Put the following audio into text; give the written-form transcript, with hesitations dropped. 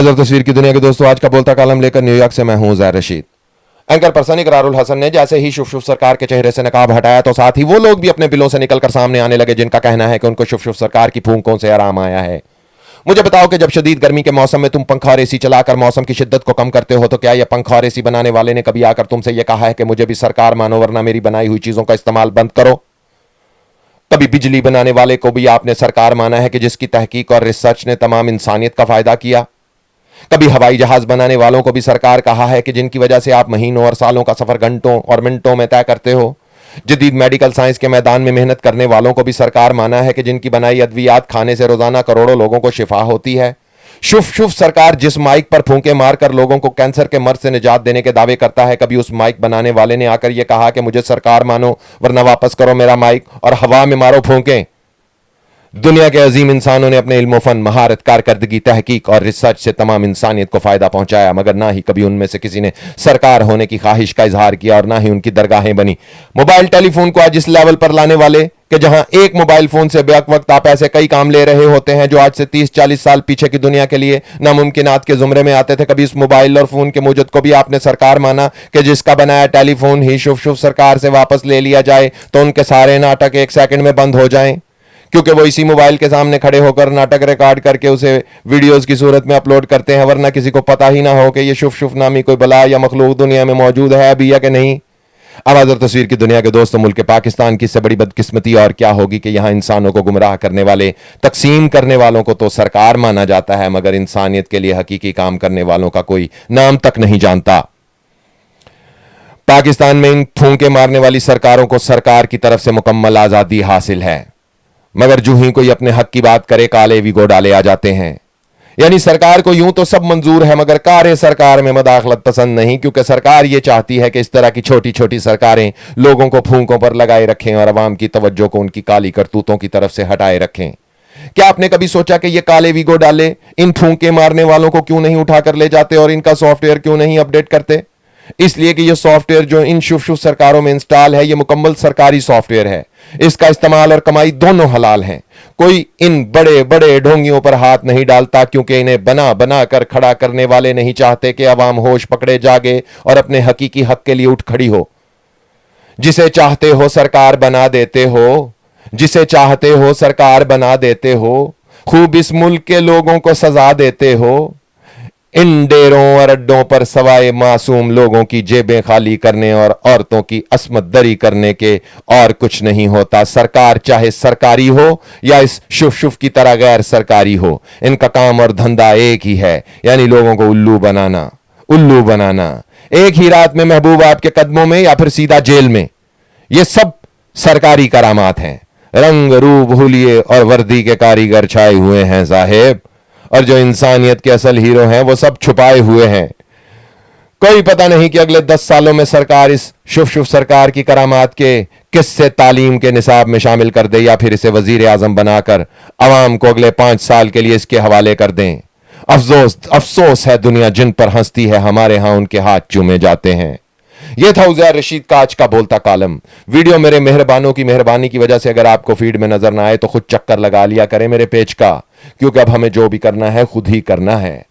आवाज और तस्वीर की दुनिया के दोस्तों, आज का बोलता कॉलम लेकर न्यूयॉर्क से मैं हूं ज़ैर रशीद। एंकर पर्सन इकरारुल हसन ने जैसे ही शुभ शुभ सरकार के चेहरे से नकाब हटाया तो साथ ही वो लोग भी अपने बिलों से निकलकर सामने आने लगे जिनका कहना है कि उनको शुभ शुभ सरकार की फूंकों से आराम आया है। मुझे बताओ कि जब शदीद गर्मी के मौसम में तुम पंखा और एसी चलाकर मौसम की शिद्दत को कम करते हो तो क्या यह पंखा और एसी बनाने वाले ने कभी आकर तुमसे यह कहा है कि मुझे भी सरकार मानो वरना मेरी बनाई हुई चीजों का इस्तेमाल बंद करो? कभी बिजली बनाने वाले को भी आपने सरकार माना है कि जिसकी तहकीक और रिसर्च ने तमाम इंसानियत का फायदा किया? कभी हवाई जहाज बनाने वालों को भी सरकार कहा है कि जिनकी वजह से आप महीनों और सालों का सफर घंटों और मिनटों में तय करते हो? जदीद मेडिकल साइंस के मैदान में मेहनत करने वालों को भी सरकार माना है कि जिनकी बनाई अद्वियात खाने से रोजाना करोड़ों लोगों को शिफा होती है? शुभ शुभ सरकार जिस माइक पर फूंके मारकर लोगों को कैंसर के मर्ज से निजात देने के दावे करता है, कभी उस माइक बनाने वाले ने आकर यह कहा कि मुझे सरकार मानो वरना वापस करो मेरा माइक और हवा में मारो फूंके? दुनिया के अजीम इंसानों ने अपने इल्म फन, महारत, कारकर्दगी, तहकीक और रिसर्च से तमाम इंसानियत को फायदा पहुंचाया, मगर ना ही कभी उनमें से किसी ने सरकार होने की ख्वाहिश का इजहार किया और ना ही उनकी दरगाहें बनी। मोबाइल टेलीफोन को आज इस लेवल पर लाने वाले कि जहां एक मोबाइल फोन से बेवक्त वक्त आप ऐसे कई काम ले रहे होते हैं जो आज से 30-40 साल पीछे की दुनिया के लिए नामुमकिनात के जुमरे में आते थे, कभी इस मोबाइल और फोन के मूजद को भी आपने सरकार माना कि जिसका बनाया टेलीफोन ही शुभ शुभ सरकार से वापस ले लिया जाए तो उनके सारे नाटक एक सेकंड में बंद हो जाएं, क्योंकि वो इसी मोबाइल के सामने खड़े होकर नाटक रिकॉर्ड करके उसे वीडियोस की सूरत में अपलोड करते हैं, वरना किसी को पता ही ना हो कि ये शुभ शुभ नामी कोई बला या मखलूक दुनिया में मौजूद है अभी या कि नहीं। आवाज और तस्वीर की दुनिया के दोस्तों, मुल्क पाकिस्तान की इससे बड़ी बदकिस्मती और क्या होगी कि यहां इंसानों को गुमराह करने वाले, तकसीम करने वालों को तो सरकार माना जाता है, मगर इंसानियत के लिए हकीकी काम करने वालों का कोई नाम तक नहीं जानता। पाकिस्तान में इन फूंके मारने वाली सरकारों को सरकार की तरफ से मुकम्मल आजादी हासिल है, मगर जो ही कोई अपने हक की बात करे काले वीगो डाले आ जाते हैं। यानी सरकार को यूं तो सब मंजूर है, मगर कार्य सरकार में मदाखलत पसंद नहीं, क्योंकि सरकार ये चाहती है कि इस तरह की छोटी छोटी सरकारें लोगों को फूंकों पर लगाए रखें और अवाम की तवज्जो को उनकी काली करतूतों की तरफ से हटाए रखें। क्या आपने कभी सोचा कि ये काले वीगो डाले इन फूंके मारने वालों को क्यों नहीं उठाकर ले जाते और इनका सॉफ्टवेयर क्यों नहीं अपडेट करते? इसलिए कि यह सॉफ्टवेयर जो इन शुभ शुभ सरकारों में इंस्टॉल है, यह मुकम्मल सरकारी सॉफ्टवेयर है। इसका इस्तेमाल और कमाई दोनों हलाल हैं। कोई इन बड़े बड़े ढोंगियों पर हाथ नहीं डालता, क्योंकि इन्हें बना बना कर खड़ा करने वाले नहीं चाहते कि अवाम होश पकड़े जागे और अपने हकीकी हक के लिए उठ खड़ी हो। जिसे चाहते हो सरकार बना देते हो, जिसे चाहते हो सरकार बना देते हो, खूब इस मुल्क के लोगों को सजा देते हो। इन डेरों और अड्डों पर सवाए मासूम लोगों की जेबें खाली करने और औरतों की अस्मत दरी करने के और कुछ नहीं होता। सरकार चाहे सरकारी हो या इस शुभ शुभ की तरह गैर सरकारी हो, इनका काम और धंधा एक ही है, यानी लोगों को उल्लू बनाना। उल्लू बनाना, एक ही रात में महबूब आपके कदमों में या फिर सीधा जेल में। ये सब सरकारी करामात हैं। रंग रूप हुलिये और वर्दी के कारीगर छाए हुए हैं साहेब, और जो इंसानियत के असल हीरो हैं वो सब छुपाए हुए हैं। कोई पता नहीं कि अगले 10 सालों में सरकार इस शुभ शुभ सरकार की करामात के किस्से तालीम के निसाब में शामिल कर दे या फिर इसे वजीर आजम बनाकर अवाम को अगले 5 साल के लिए इसके हवाले कर दें। अफसोस है दुनिया जिन पर हंसती है, हमारे यहां उनके हाथ चूमे जाते हैं। यह था ज़ैर रशीद का आज का बोलता कॉलम। वीडियो मेरे मेहरबानों की मेहरबानी की वजह से अगर आपको फीड में नजर ना आए तो खुद चक्कर लगा लिया करें मेरे पेज का, क्योंकि अब हमें जो भी करना है खुद ही करना है।